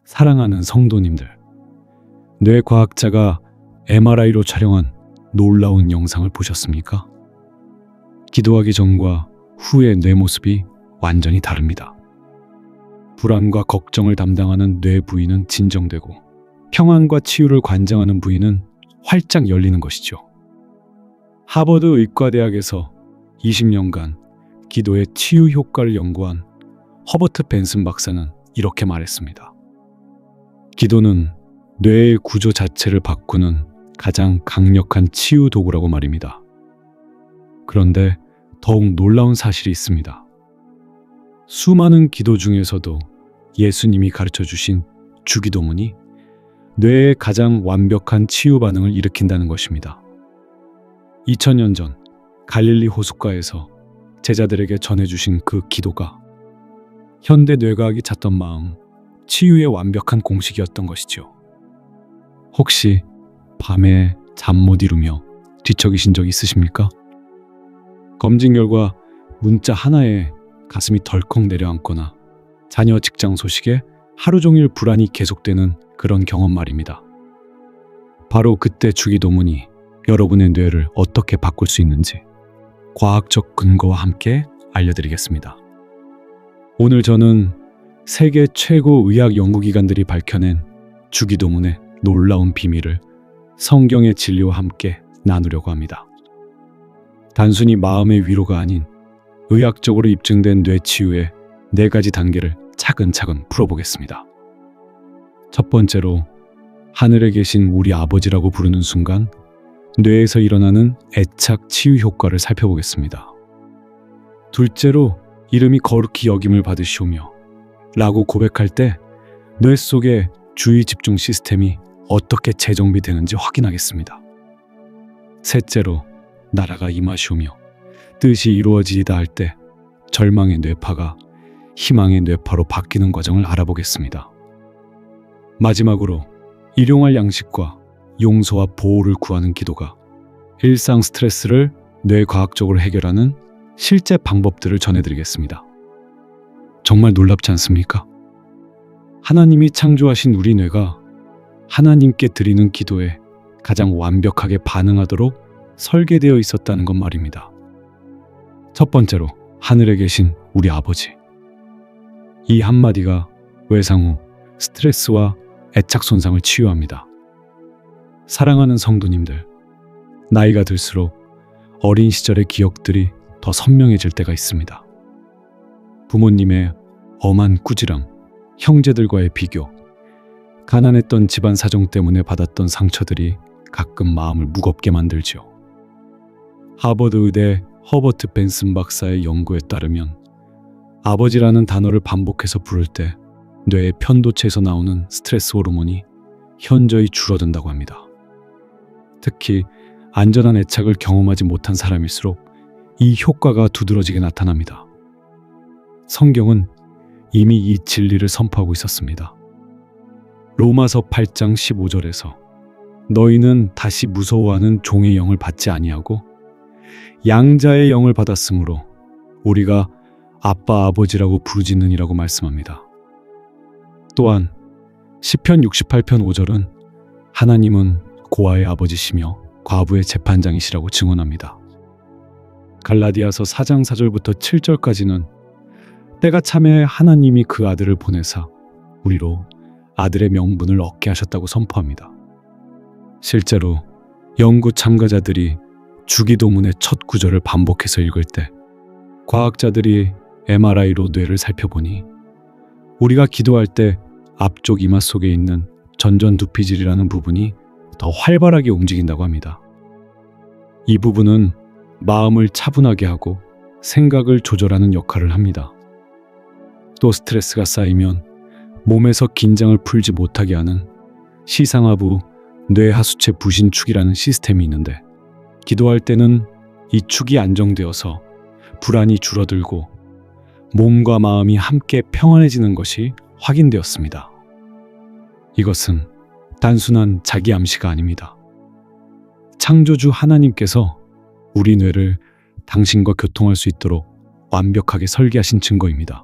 사랑하는 성도님들, 뇌과학자가 MRI로 촬영한 놀라운 영상을 보셨습니까? 기도하기 전과 후의 뇌 모습이 완전히 다릅니다. 불안과 걱정을 담당하는 뇌 부위는 진정되고 평안과 치유를 관장하는 부위는 활짝 열리는 것이죠. 하버드 의과대학에서 20년간 기도의 치유 효과를 연구한 허버트 벤슨 박사는 이렇게 말했습니다. 기도는 뇌의 구조 자체를 바꾸는 가장 강력한 치유 도구라고 말입니다. 그런데 더욱 놀라운 사실이 있습니다. 수많은 기도 중에서도 예수님이 가르쳐 주신 주기도문이 뇌의 가장 완벽한 치유 반응을 일으킨다는 것입니다. 2000년 전 갈릴리 호숫가에서 제자들에게 전해주신 그 기도가 현대 뇌과학이 찾던 마음, 치유의 완벽한 공식이었던 것이죠. 혹시 밤에 잠 못 이루며 뒤척이신 적 있으십니까? 검진 결과 문자 하나에 가슴이 덜컥 내려앉거나 자녀 직장 소식에 하루 종일 불안이 계속되는 그런 경험 말입니다. 바로 그때 주기도문이 여러분의 뇌를 어떻게 바꿀 수 있는지 과학적 근거와 함께 알려드리겠습니다. 오늘 저는 세계 최고 의학 연구기관들이 밝혀낸 주기도문의 놀라운 비밀을 성경의 진리와 함께 나누려고 합니다. 단순히 마음의 위로가 아닌 의학적으로 입증된 뇌치유의 4가지 단계를 차근차근 풀어보겠습니다. 첫 번째로 하늘에 계신 우리 아버지라고 부르는 순간 뇌에서 일어나는 애착 치유 효과를 살펴보겠습니다. 둘째로 이름이 거룩히 여김을 받으시오며 라고 고백할 때 뇌 속의 주의 집중 시스템이 어떻게 재정비되는지 확인하겠습니다. 셋째로 나라가 임하시오며 뜻이 이루어지이다 할 때 절망의 뇌파가 희망의 뇌파로 바뀌는 과정을 알아보겠습니다. 마지막으로 일용할 양식과 용서와 보호를 구하는 기도가 일상 스트레스를 뇌과학적으로 해결하는 실제 방법들을 전해드리겠습니다. 정말 놀랍지 않습니까? 하나님이 창조하신 우리 뇌가 하나님께 드리는 기도에 가장 완벽하게 반응하도록 설계되어 있었다는 것 말입니다. 첫 번째로 하늘에 계신 우리 아버지. 이 한마디가 외상 후 스트레스와 애착 손상을 치유합니다. 사랑하는 성도님들, 나이가 들수록 어린 시절의 기억들이 더 선명해질 때가 있습니다. 부모님의 엄한 꾸지람, 형제들과의 비교, 가난했던 집안 사정 때문에 받았던 상처들이 가끔 마음을 무겁게 만들죠. 하버드 의대 허버트 벤슨 박사의 연구에 따르면 아버지라는 단어를 반복해서 부를 때 뇌의 편도체에서 나오는 스트레스 호르몬이 현저히 줄어든다고 합니다. 특히 안전한 애착을 경험하지 못한 사람일수록 이 효과가 두드러지게 나타납니다. 성경은 이미 이 진리를 선포하고 있었습니다. 로마서 8장 15절에서 너희는 다시 무서워하는 종의 영을 받지 아니하고 양자의 영을 받았으므로 우리가 아빠 아버지라고 부르짖느니라고 말씀합니다. 또한 시편 68편 5절은 하나님은 고아의 아버지시며 과부의 재판장이시라고 증언합니다. 갈라디아서 4장 4절부터 7절까지는 때가 참에 하나님이 그 아들을 보내사 우리로 아들의 명분을 얻게 하셨다고 선포합니다. 실제로 연구 참가자들이 주기도문의 첫 구절을 반복해서 읽을 때 과학자들이 MRI로 뇌를 살펴보니 우리가 기도할 때 앞쪽 이마 속에 있는 전전두피질이라는 부분이 더 활발하게 움직인다고 합니다. 이 부분은 마음을 차분하게 하고 생각을 조절하는 역할을 합니다. 또 스트레스가 쌓이면 몸에서 긴장을 풀지 못하게 하는 시상하부 뇌하수체 부신축이라는 시스템이 있는데 기도할 때는 이 축이 안정되어서 불안이 줄어들고 몸과 마음이 함께 평안해지는 것이 확인되었습니다. 이것은 단순한 자기 암시가 아닙니다. 창조주 하나님께서 우리 뇌를 당신과 교통할 수 있도록 완벽하게 설계하신 증거입니다.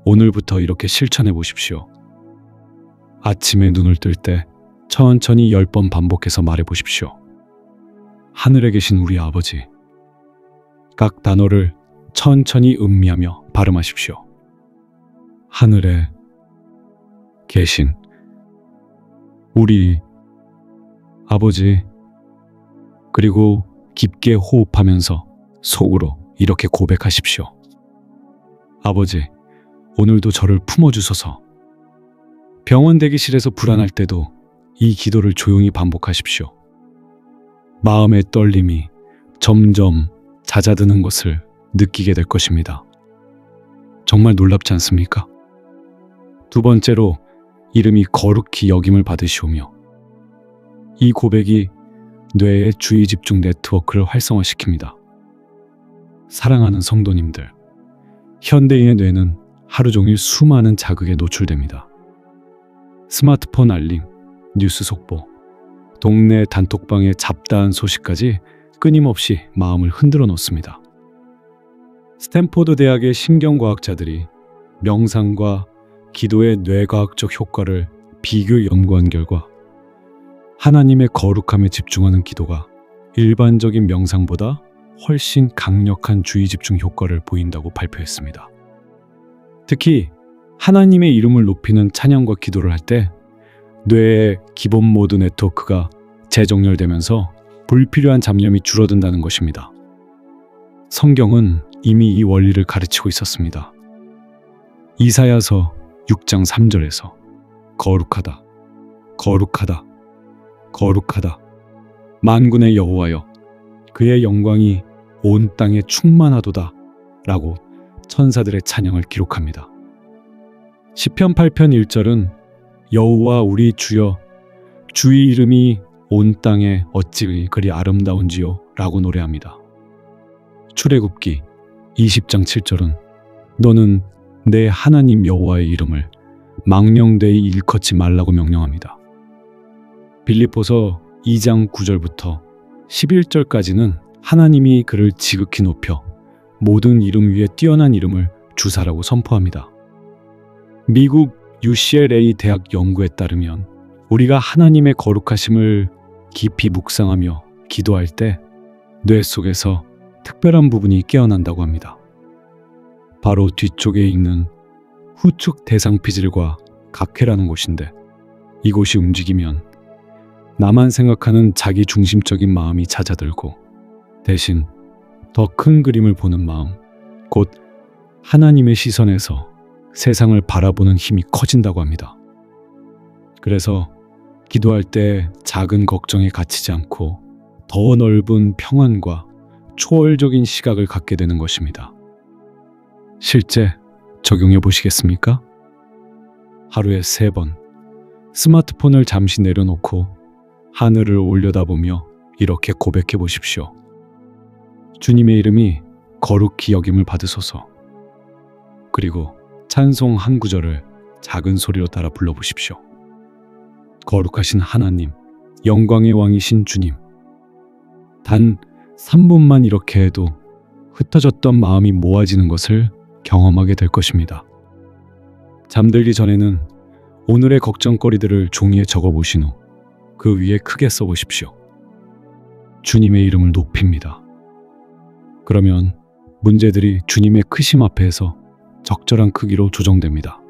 오늘부터 이렇게 실천해 보십시오. 아침에 눈을 뜰 때 천천히 10번 반복해서 말해 보십시오. 하늘에 계신 우리 아버지. 각 단어를 천천히 음미하며 발음하십시오. 하늘에 계신 우리 아버지. 그리고 깊게 호흡하면서 속으로 이렇게 고백하십시오. 아버지, 오늘도 저를 품어주소서. 병원 대기실에서 불안할 때도 이 기도를 조용히 반복하십시오. 마음의 떨림이 점점 잦아드는 것을 느끼게 될 것입니다. 정말 놀랍지 않습니까? 두 번째로 이름이 거룩히 여김을 받으시오며, 이 고백이 뇌의 주의 집중 네트워크를 활성화시킵니다. 사랑하는 성도님들, 현대인의 뇌는 하루 종일 수많은 자극에 노출됩니다. 스마트폰 알림, 뉴스 속보, 동네 단톡방의 잡다한 소식까지 끊임없이 마음을 흔들어 놓습니다. 스탠포드 대학의 신경과학자들이 명상과 기도의 뇌과학적 효과를 비교 연구한 결과 하나님의 거룩함에 집중하는 기도가 일반적인 명상보다 훨씬 강력한 주의 집중 효과를 보인다고 발표했습니다. 특히 하나님의 이름을 높이는 찬양과 기도를 할 때 뇌의 기본 모드 네트워크가 재정렬되면서 불필요한 잡념이 줄어든다는 것입니다. 성경은 이미 이 원리를 가르치고 있었습니다. 이사야서 6장 3절에서 거룩하다, 거룩하다, 거룩하다. 만군의 여호와여, 그의 영광이 온 땅에 충만하도다 라고 천사들의 찬양을 기록합니다. 시편 8편 1절은 여호와 우리 주여, 주의 이름이 온 땅에 어찌 그리 아름다운지요 라고 노래합니다. 출애굽기 20장 7절은 너는 내 하나님 여호와의 이름을 망령되이 일컫지 말라고 명령합니다. 빌립보서 2장 9절부터 11절까지는 하나님이 그를 지극히 높여 모든 이름 위에 뛰어난 이름을 주사라고 선포합니다. 미국 UCLA 대학 연구에 따르면 우리가 하나님의 거룩하심을 깊이 묵상하며 기도할 때 뇌 속에서 특별한 부분이 깨어난다고 합니다. 바로 뒤쪽에 있는 후축 대상피질과 각회라는 곳인데, 이곳이 움직이면 나만 생각하는 자기 중심적인 마음이 잦아들고 대신 더 큰 그림을 보는 마음, 곧 하나님의 시선에서 세상을 바라보는 힘이 커진다고 합니다. 그래서 기도할 때 작은 걱정에 갇히지 않고 더 넓은 평안과 초월적인 시각을 갖게 되는 것입니다. 실제 적용해 보시겠습니까? 하루에 3번 스마트폰을 잠시 내려놓고 하늘을 올려다보며 이렇게 고백해 보십시오. 주님의 이름이 거룩히 여김을 받으소서. 그리고 찬송 한 구절을 작은 소리로 따라 불러보십시오. 거룩하신 하나님, 영광의 왕이신 주님. 단 3분만 이렇게 해도 흩어졌던 마음이 모아지는 것을 경험하게 될 것입니다. 잠들기 전에는 오늘의 걱정거리들을 종이에 적어보신 후 그 위에 크게 써보십시오. 주님의 이름을 높입니다. 그러면 문제들이 주님의 크심 앞에서 적절한 크기로 조정됩니다.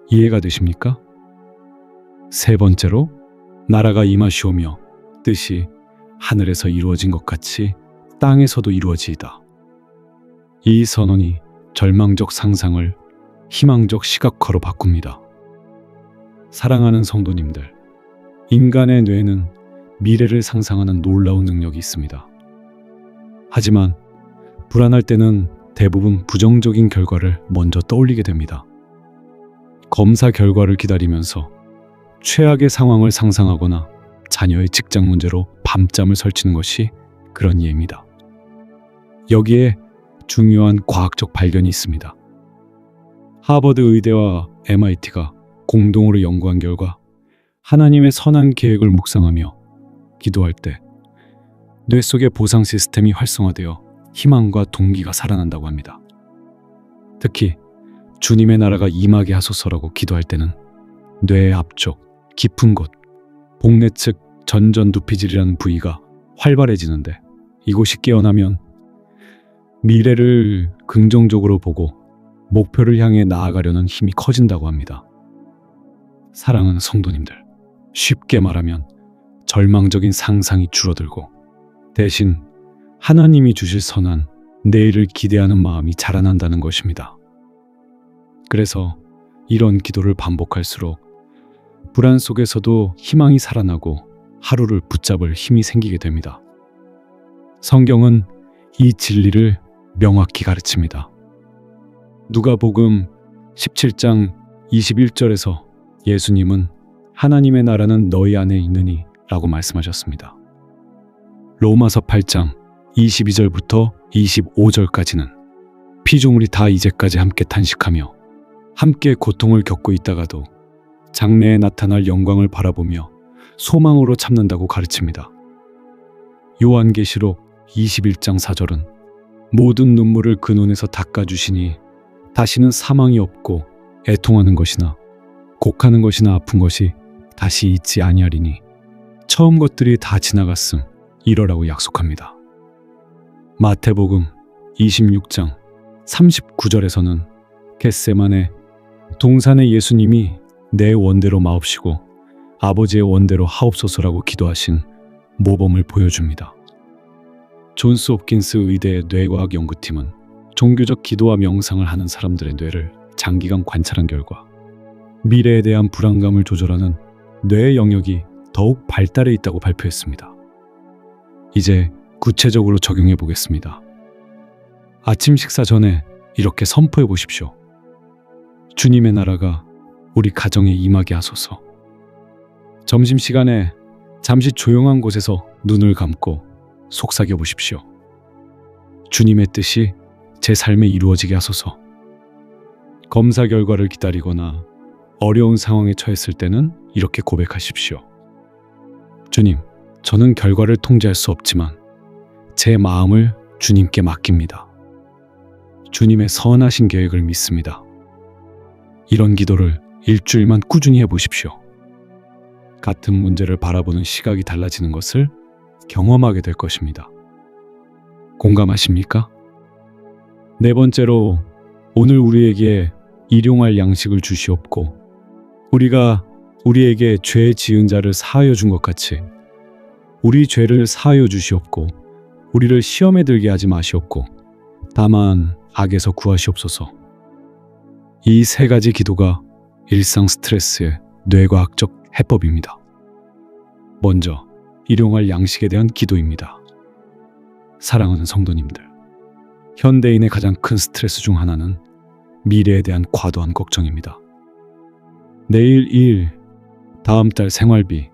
이해가 되십니까? 3번째로, 나라가 임하시오며 뜻이 하늘에서 이루어진 것 같이 땅에서도 이루어지이다. 이 선언이 절망적 상상을 희망적 시각화로 바꿉니다. 사랑하는 성도님들, 인간의 뇌는 미래를 상상하는 놀라운 능력이 있습니다. 하지만 불안할 때는 대부분 부정적인 결과를 먼저 떠올리게 됩니다. 검사 결과를 기다리면서 최악의 상황을 상상하거나 자녀의 직장 문제로 밤잠을 설치는 것이 그런 예입니다. 여기에 중요한 과학적 발견이 있습니다. 하버드 의대와 MIT가 공동으로 연구한 결과 하나님의 선한 계획을 묵상하며 기도할 때 뇌 속의 보상 시스템이 활성화되어 희망과 동기가 살아난다고 합니다. 특히 주님의 나라가 임하게 하소서라고 기도할 때는 뇌의 앞쪽 깊은 곳, 복내 측 전전두피질이라는 부위가 활발해지는데, 이곳이 깨어나면 미래를 긍정적으로 보고 목표를 향해 나아가려는 힘이 커진다고 합니다. 사랑하는 성도님들, 쉽게 말하면 절망적인 상상이 줄어들고 대신 하나님이 주실 선한 내일을 기대하는 마음이 자라난다는 것입니다. 그래서 이런 기도를 반복할수록 불안 속에서도 희망이 살아나고 하루를 붙잡을 힘이 생기게 됩니다. 성경은 이 진리를 명확히 가르칩니다. 누가복음 17장 21절에서 예수님은 하나님의 나라는 너희 안에 있느니 라고 말씀하셨습니다. 로마서 8장 22절부터 25절까지는 피조물이 다 이제까지 함께 탄식하며 함께 고통을 겪고 있다가도 장래에 나타날 영광을 바라보며 소망으로 참는다고 가르칩니다. 요한계시록 21장 4절은 모든 눈물을 그 눈에서 닦아주시니 다시는 사망이 없고 애통하는 것이나 곡하는 것이나 아픈 것이 다시 있지 아니하리니 처음 것들이 다 지나갔음 이러라고 약속합니다. 마태복음 26장 39절에서는 겟세마네 동산의 예수님이 내 원대로 마옵시고 아버지의 원대로 하옵소서라고 기도하신 모범을 보여줍니다. 존스 홉킨스 의대의 뇌과학 연구팀은 종교적 기도와 명상을 하는 사람들의 뇌를 장기간 관찰한 결과 미래에 대한 불안감을 조절하는 뇌의 영역이 더욱 발달해 있다고 발표했습니다. 이제 구체적으로 적용해 보겠습니다. 아침 식사 전에 이렇게 선포해 보십시오. 주님의 나라가 우리 가정에 임하게 하소서. 점심시간에 잠시 조용한 곳에서 눈을 감고 속삭여 보십시오. 주님의 뜻이 제 삶에 이루어지게 하소서. 검사 결과를 기다리거나 어려운 상황에 처했을 때는 이렇게 고백하십시오. 주님, 저는 결과를 통제할 수 없지만 제 마음을 주님께 맡깁니다. 주님의 선하신 계획을 믿습니다. 이런 기도를 일주일만 꾸준히 해보십시오. 같은 문제를 바라보는 시각이 달라지는 것을 경험하게 될 것입니다. 공감하십니까? 네 번째로, 오늘 우리에게 일용할 양식을 주시옵고 우리가 우리에게 죄 지은 자를 사하여 준 것 같이 우리 죄를 사하여 주시옵고 우리를 시험에 들게 하지 마시옵고 다만 악에서 구하시옵소서. 이 세 가지 기도가 일상 스트레스의 뇌과학적 해법입니다. 먼저 일용할 양식에 대한 기도입니다. 사랑하는 성도님들, 현대인의 가장 큰 스트레스 중 하나는 미래에 대한 과도한 걱정입니다. 내일 일, 다음 달 생활비,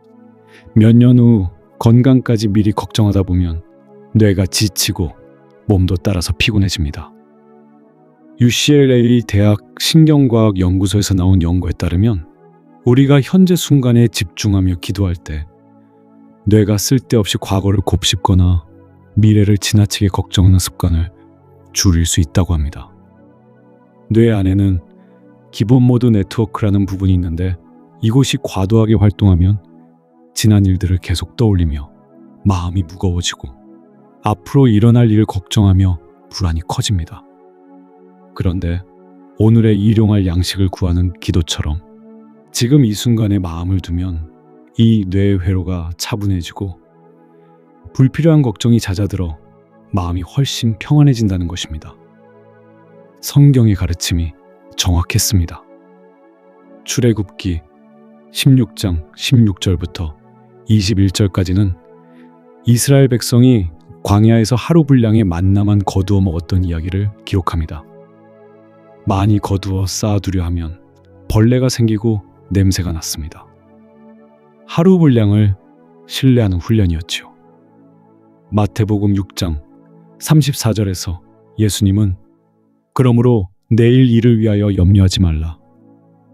몇 년 후 건강까지 미리 걱정하다 보면 뇌가 지치고 몸도 따라서 피곤해집니다. UCLA 대학 신경과학 연구소에서 나온 연구에 따르면 우리가 현재 순간에 집중하며 기도할 때 뇌가 쓸데없이 과거를 곱씹거나 미래를 지나치게 걱정하는 습관을 줄일 수 있다고 합니다. 뇌 안에는 기본 모드 네트워크라는 부분이 있는데 이곳이 과도하게 활동하면 지난 일들을 계속 떠올리며 마음이 무거워지고 앞으로 일어날 일을 걱정하며 불안이 커집니다. 그런데 오늘의 일용할 양식을 구하는 기도처럼 지금 이 순간에 마음을 두면 이 뇌의 회로가 차분해지고 불필요한 걱정이 잦아들어 마음이 훨씬 평안해진다는 것입니다. 성경의 가르침이 정확했습니다. 출애굽기 16장 16절부터 21절까지는 이스라엘 백성이 광야에서 하루 분량의 만나만 거두어 먹었던 이야기를 기록합니다. 많이 거두어 쌓아두려 하면 벌레가 생기고 냄새가 났습니다. 하루 분량을 신뢰하는 훈련이었지요. 마태복음 6장 34절에서 예수님은 그러므로 내일 일을 위하여 염려하지 말라.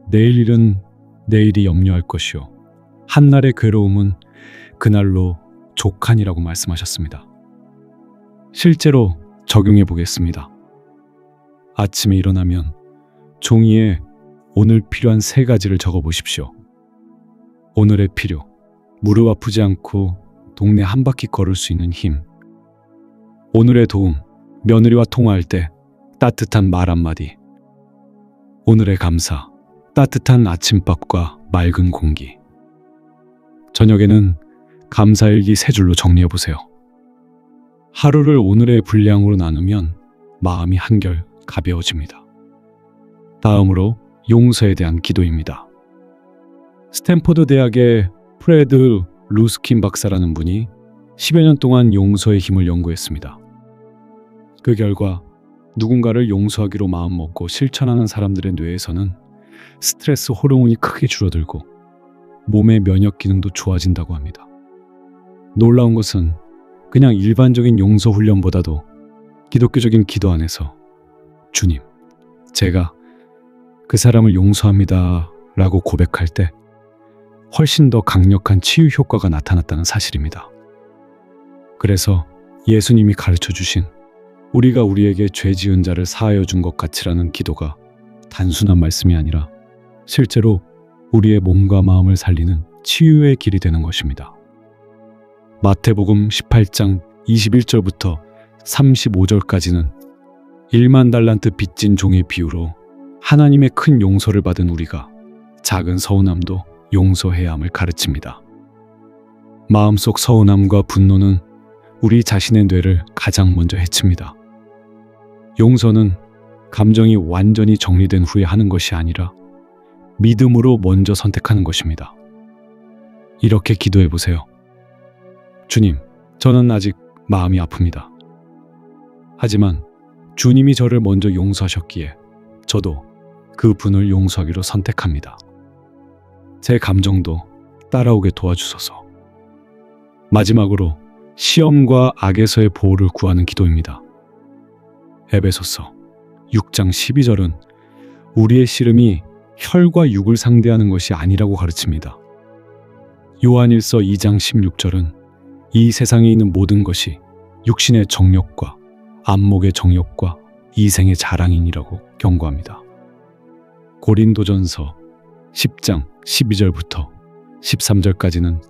내일 일은 내일이 염려할 것이요 한날의 괴로움은 그날로 족하니라고 말씀하셨습니다. 실제로 적용해 보겠습니다. 아침에 일어나면 종이에 오늘 필요한 3가지를 적어 보십시오. 오늘의 필요, 무릎 아프지 않고 동네 한 바퀴 걸을 수 있는 힘. 오늘의 도움, 며느리와 통화할 때 따뜻한 말 한마디. 오늘의 감사, 따뜻한 아침밥과 맑은 공기. 저녁에는 감사일기 3줄로 정리해 보세요. 하루를 오늘의 분량으로 나누면 마음이 한결 가벼워집니다. 다음으로 용서에 대한 기도입니다. 스탠포드 대학의 프레드 루스킨 박사라는 분이 10여 년 동안 용서의 힘을 연구했습니다. 그 결과 누군가를 용서하기로 마음먹고 실천하는 사람들의 뇌에서는 스트레스 호르몬이 크게 줄어들고 몸의 면역 기능도 좋아진다고 합니다. 놀라운 것은 그냥 일반적인 용서 훈련보다도 기독교적인 기도 안에서 주님, 제가 그 사람을 용서합니다 라고 고백할 때 훨씬 더 강력한 치유 효과가 나타났다는 사실입니다. 그래서 예수님이 가르쳐 주신 우리가 우리에게 죄 지은 자를 사하여 준 것 같이라는 기도가 단순한 말씀이 아니라 실제로 우리의 몸과 마음을 살리는 치유의 길이 되는 것입니다. 마태복음 18장 21절부터 35절까지는 1만 달란트 빚진 종의 비유로 하나님의 큰 용서를 받은 우리가 작은 서운함도 용서해야 함을 가르칩니다. 마음속 서운함과 분노는 우리 자신의 뇌를 가장 먼저 해칩니다. 용서는 감정이 완전히 정리된 후에 하는 것이 아니라 믿음으로 먼저 선택하는 것입니다. 이렇게 기도해 보세요. 주님, 저는 아직 마음이 아픕니다. 하지만 주님이 저를 먼저 용서하셨기에 저도 그 분을 용서하기로 선택합니다. 제 감정도 따라오게 도와주소서. 마지막으로 시험과 악에서의 보호를 구하는 기도입니다. 에베소서 6장 12절은 우리의 씨름이 혈과 육을 상대하는 것이 아니라고 가르칩니다. 요한일서 2장 16절은 이 세상에 있는 모든 것이 육신의 정욕과 안목의 정욕과 이생의 자랑이니라고 경고합니다. 고린도전서 10장 12절부터 13절까지는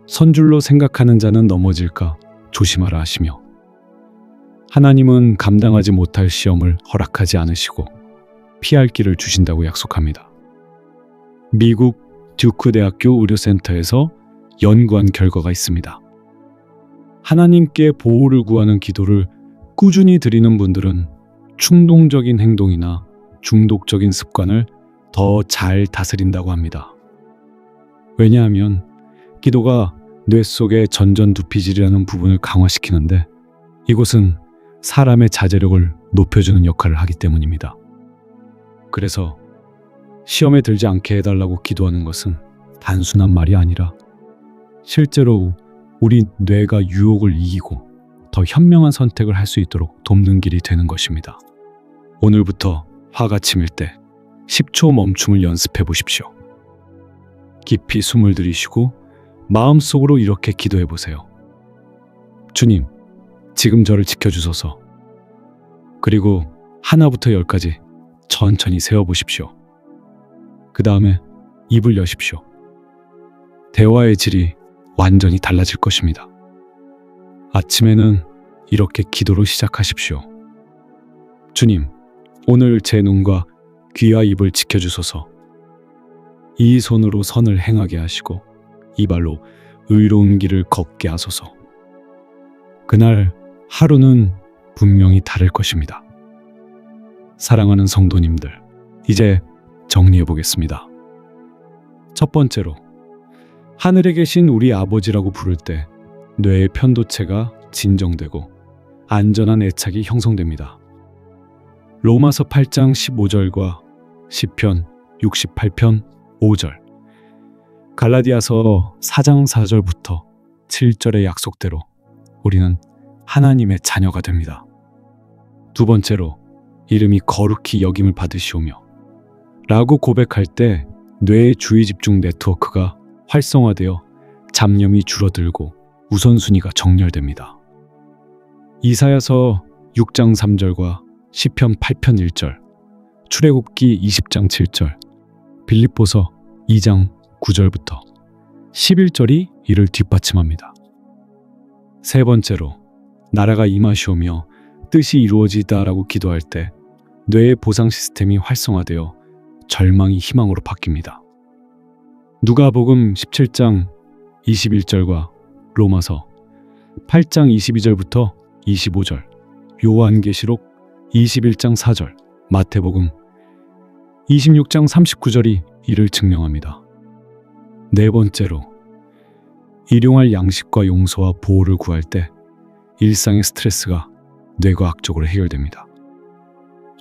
선줄로 생각하는 자는 넘어질까 조심하라 하시며 하나님은 감당하지 못할 시험을 허락하지 않으시고 피할 길을 주신다고 약속합니다. 미국 듀크 대학교 의료센터에서 연구한 결과가 있습니다. 하나님께 보호를 구하는 기도를 꾸준히 드리는 분들은 충동적인 행동이나 중독적인 습관을 더 잘 다스린다고 합니다. 왜냐하면 기도가 뇌 속의 전전두피질이라는 부분을 강화시키는데 이곳은 사람의 자제력을 높여주는 역할을 하기 때문입니다. 그래서 시험에 들지 않게 해달라고 기도하는 것은 단순한 말이 아니라 실제로 우리 뇌가 유혹을 이기고 더 현명한 선택을 할 수 있도록 돕는 길이 되는 것입니다. 오늘부터 화가 치밀 때 10초 멈춤을 연습해 보십시오. 깊이 숨을 들이쉬고 마음속으로 이렇게 기도해 보세요. 주님, 지금 저를 지켜주소서. 그리고 하나부터 10까지 천천히 세어보십시오. 그 다음에 입을 여십시오. 대화의 질이 완전히 달라질 것입니다. 아침에는 이렇게 기도로 시작하십시오. 주님, 오늘 제 눈과 귀와 입을 지켜주소서. 이 손으로 선을 행하게 하시고 이 발로 의로운 길을 걷게 하소서. 그날 하루는 분명히 다를 것입니다. 사랑하는 성도님들, 이제 정리해 보겠습니다. 첫 번째로, 하늘에 계신 우리 아버지라고 부를 때 뇌의 편도체가 진정되고 안전한 애착이 형성됩니다. 로마서 8장 15절과 시편 68편 5절, 갈라디아서 4장 4절부터 7절의 약속대로 우리는 하나님의 자녀가 됩니다. 두 번째로, 이름이 거룩히 여김을 받으시오며 라고 고백할 때 뇌의 주의 집중 네트워크가 활성화되어 잡념이 줄어들고 우선순위가 정렬됩니다. 이사야서 6장 3절과 시편 8편 1절, 출애굽기 20장 7절, 빌립보서 2장 9절부터 11절이 이를 뒷받침합니다. 세 번째로, 나라가 임하시오며 뜻이 이루어지다라고 기도할 때 뇌의 보상 시스템이 활성화되어 절망이 희망으로 바뀝니다. 누가복음 17장 21절과 로마서 8장 22절부터 25절, 요한계시록 21장 4절, 마태복음 26장 39절이 이를 증명합니다. 네 번째로, 일용할 양식과 용서와 보호를 구할 때 일상의 스트레스가 뇌과학적으로 해결됩니다.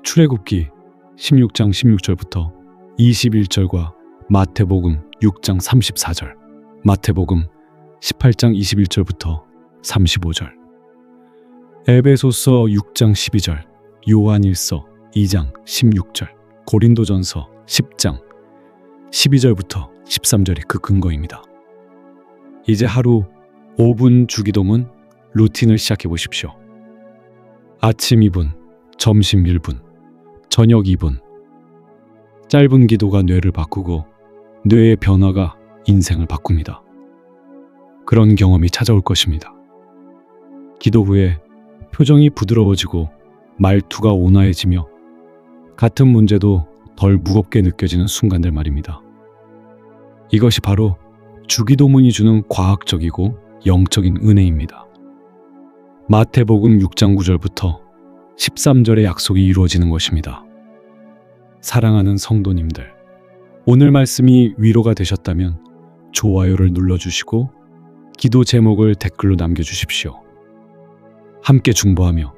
출애굽기 16장 16절부터 21절과 마태복음 6장 34절, 마태복음 18장 21절부터 35절, 에베소서 6장 12절, 요한일서 2장 16절, 고린도전서 10장 12절부터 13절이 그 근거입니다. 이제 하루 5분 주기도문 루틴을 시작해 보십시오. 아침 2분, 점심 1분, 저녁 2분. 짧은 기도가 뇌를 바꾸고 뇌의 변화가 인생을 바꿉니다. 그런 경험이 찾아올 것입니다. 기도 후에 표정이 부드러워지고 말투가 온화해지며 같은 문제도 덜 무겁게 느껴지는 순간들 말입니다. 이것이 바로 주기도문이 주는 과학적이고 영적인 은혜입니다. 마태복음 6장 9절부터 13절의 약속이 이루어지는 것입니다. 사랑하는 성도님들, 오늘 말씀이 위로가 되셨다면 좋아요를 눌러주시고 기도 제목을 댓글로 남겨주십시오. 함께 중보하며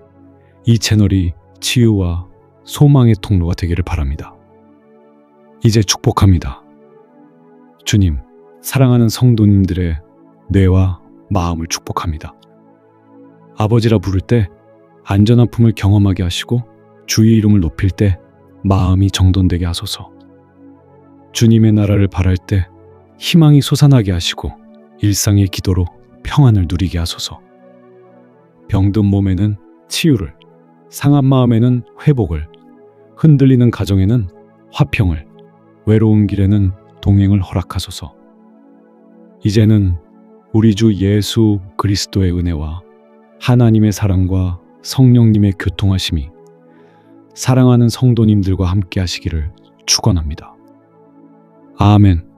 이 채널이 치유와 소망의 통로가 되기를 바랍니다. 이제 축복합니다. 주님, 사랑하는 성도님들의 뇌와 마음을 축복합니다. 아버지라 부를 때 안전한 품을 경험하게 하시고 주의 이름을 높일 때 마음이 정돈되게 하소서. 주님의 나라를 바랄 때 희망이 솟아나게 하시고 일상의 기도로 평안을 누리게 하소서. 병든 몸에는 치유를, 상한 마음에는 회복을, 흔들리는 가정에는 화평을, 외로운 길에는 동행을 허락하소서. 이제는 우리 주 예수 그리스도의 은혜와 하나님의 사랑과 성령님의 교통하심이 사랑하는 성도님들과 함께 하시기를 축원합니다. 아멘.